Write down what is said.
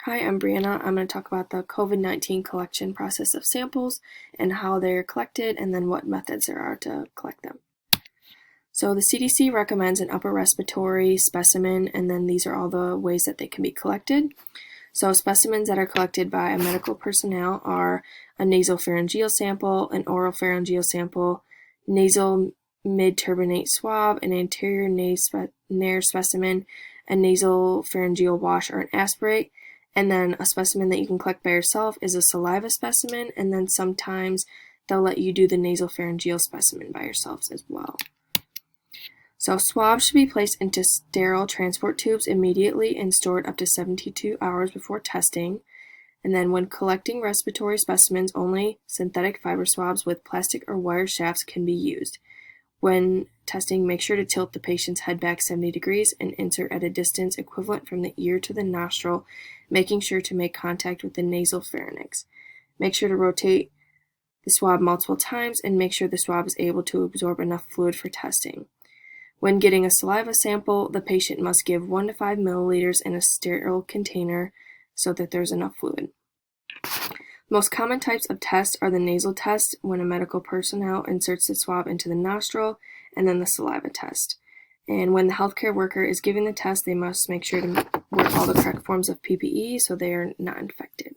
Hi, I'm Brianna. I'm going to talk about the COVID-19 collection process of samples and how they're collected and then what methods there are to collect them. So the CDC recommends an upper respiratory specimen, and then these are all the ways that they can be collected. So specimens that are collected by a medical personnel are a nasopharyngeal sample, an oropharyngeal sample, nasal mid-turbinate swab, an anterior nares specimen, a nasopharyngeal wash or an aspirate, and then a specimen that you can collect by yourself is a saliva specimen, and then sometimes they'll let you do the nasopharyngeal specimen by yourselves as well. So swabs should be placed into sterile transport tubes immediately and stored up to 72 hours before testing. And then when collecting respiratory specimens, only synthetic fiber swabs with plastic or wire shafts can be used. When testing, make sure to tilt the patient's head back 70 degrees and insert at a distance equivalent from the ear to the nostril, making sure to make contact with the nasal pharynx. Make sure to rotate the swab multiple times and make sure the swab is able to absorb enough fluid for testing. When getting a saliva sample, the patient must give 1 to 5 milliliters in a sterile container so that there's enough fluid. Most common types of tests are the nasal test when a medical personnel inserts the swab into the nostril, and then the saliva test. And when the healthcare worker is giving the test, they must make sure to wear all the correct forms of PPE so they are not infected.